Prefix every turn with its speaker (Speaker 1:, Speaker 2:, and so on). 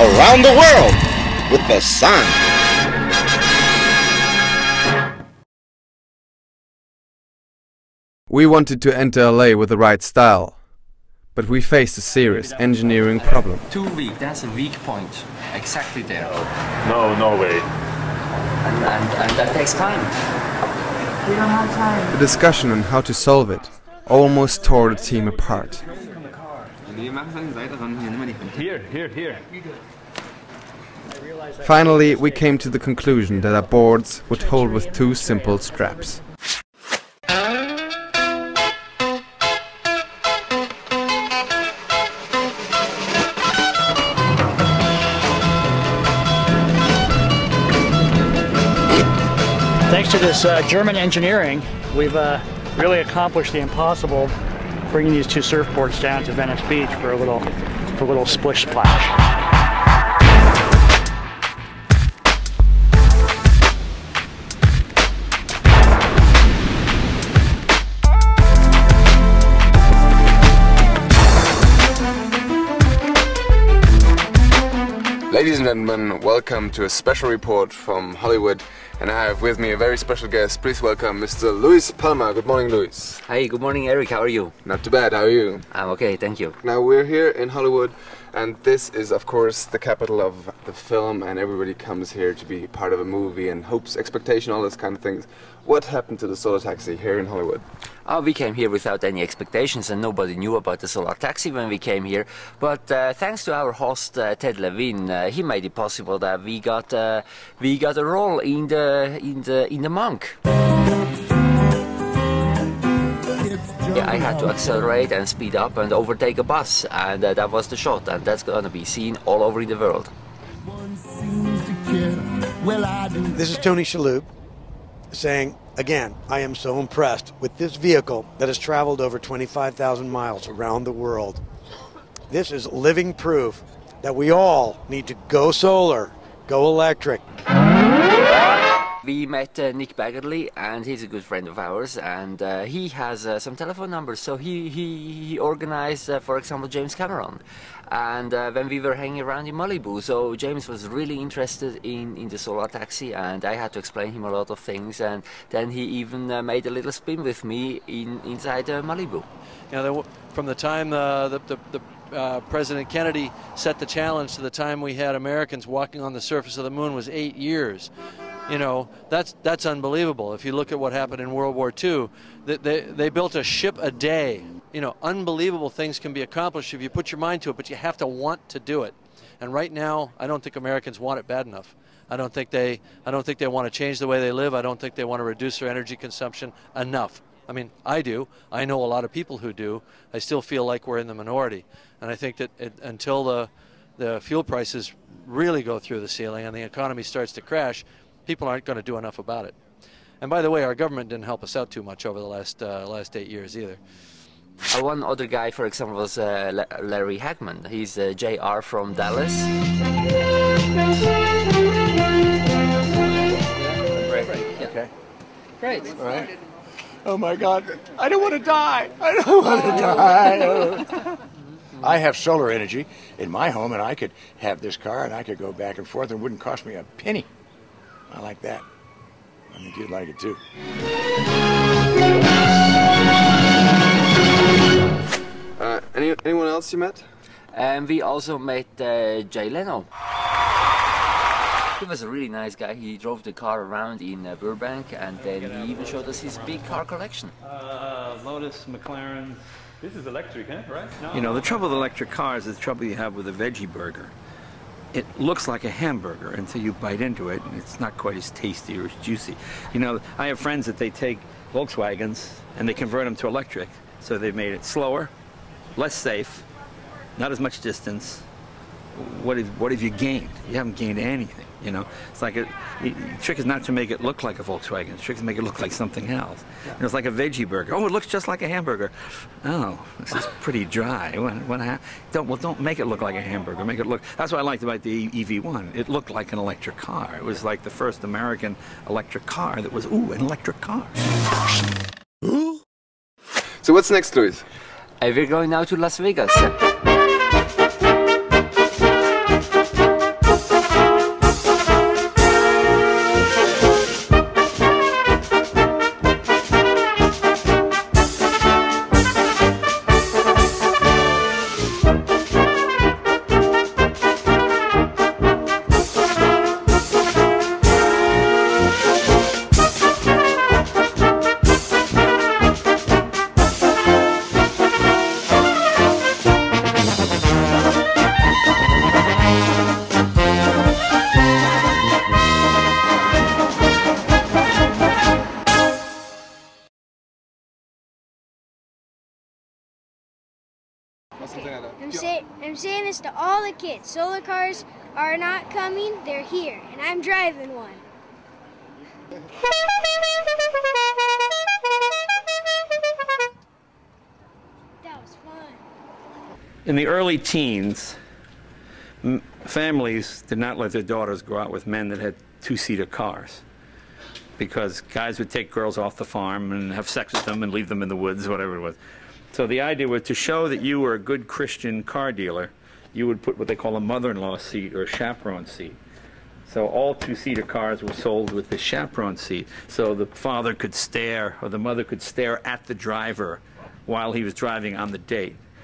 Speaker 1: around the world with the sun.
Speaker 2: We wanted to enter LA with the right style, but we faced a serious engineering problem.
Speaker 3: 2 weeks, that's a weak point, exactly there.
Speaker 4: No way.
Speaker 3: And that takes time.
Speaker 5: We don't have time.
Speaker 2: The discussion on how to solve it almost tore the team apart.
Speaker 4: Here.
Speaker 2: Finally, we came to the conclusion that our boards would hold with 2 simple straps.
Speaker 6: Thanks to this German engineering, we've really accomplished the impossible, bringing these 2 surfboards down to Venice Beach for a little splish splash.
Speaker 2: Ladies and gentlemen, welcome to a special report from Hollywood, and I have with me a very special guest. Please welcome Mr. Luis Palma. Good morning, Luis.
Speaker 3: Hi, good morning, Eric. How are you?
Speaker 2: Not too bad, how are you?
Speaker 3: I'm okay, thank you.
Speaker 2: Now we're here in Hollywood, and this is of course the capital of the film, and everybody comes here to be part of a movie and hopes, expectation, all those kind of things. What happened to the Solartaxi here in Hollywood?
Speaker 3: We came here without any expectations, and nobody knew about the Solartaxi when we came here. But thanks to our host Ted Levine, he made it possible that we got a role in the Monk. Yeah, I had to accelerate and speed up and overtake a bus, and that was the shot, and that's going to be seen all over in the world.
Speaker 7: This is Tony Shalhoub saying, again, I am so impressed with this vehicle that has traveled over 25,000 miles around the world. This is living proof that we all need to go solar, go electric.
Speaker 3: We met Nick Baggerly, and he's a good friend of ours, and he has some telephone numbers, so he organized, for example, James Cameron. And when we were hanging around in Malibu, so James was really interested in the Solartaxi, and I had to explain him a lot of things, and then he even made a little spin with me inside Malibu.
Speaker 8: You know, from the time President Kennedy set the challenge to the time we had Americans walking on the surface of the moon was 8 years. You know, that's unbelievable. If you look at what happened in World War II, they built a ship a day. You know, unbelievable things can be accomplished if you put your mind to it, but you have to want to do it. And right now, I don't think Americans want it bad enough. I don't think they want to change the way they live. I don't think they want to reduce their energy consumption enough. I mean, I do. I know a lot of people who do. I still feel like we're in the minority. And I think that until the fuel prices really go through the ceiling and the economy starts to crash, people aren't going to do enough about it. And by the way, our government didn't help us out too much over the last 8 years either.
Speaker 3: One other guy, for example, was Larry Hagman. He's JR from Dallas.
Speaker 7: Okay.
Speaker 3: Great.
Speaker 7: All right. Oh my God, I don't want to die. I don't want to die. I have solar energy in my home, and I could have this car, and I could go back and forth, and it wouldn't cost me a penny. I like that. I think you'd like it too.
Speaker 2: Anyone else you met?
Speaker 3: And we also met Jay Leno. He was a really nice guy. He drove the car around in Burbank, and then he even showed us his big car collection.
Speaker 4: Lotus, McLaren. This is electric, huh? Right? No.
Speaker 9: You know, the trouble with electric cars is the trouble you have with a veggie burger. It looks like a hamburger until you bite into it, and it's not quite as tasty or as juicy. You know, I have friends that they take Volkswagens and they convert them to electric. So they've made it slower, less safe, not as much distance. What have you gained? You haven't gained anything, you know. It's like the trick is not to make it look like a Volkswagen. The trick is to make it look like something else. Yeah. You know, it's like a veggie burger. Oh, it looks just like a hamburger. Oh, this is pretty dry. Don't make it look like a hamburger. Make it look. That's what I liked about the EV1. It looked like an electric car. It was like the first American electric car that was an electric car.
Speaker 2: So what's next, Luis?
Speaker 3: We're going now to Las Vegas.
Speaker 2: something like that.
Speaker 10: I'm saying this to all the kids. Solar cars are not coming, they're here, and I'm driving one. That was fun.
Speaker 9: In the early teens, families did not let their daughters go out with men that had two-seater cars, because guys would take girls off the farm and have sex with them and leave them in the woods, whatever it was. So the idea was to show that you were a good Christian car dealer, you would put what they call a mother-in-law seat or a chaperone seat. So all two-seater cars were sold with the chaperone seat, so the father could stare or the mother could stare at the driver while he was driving on the date.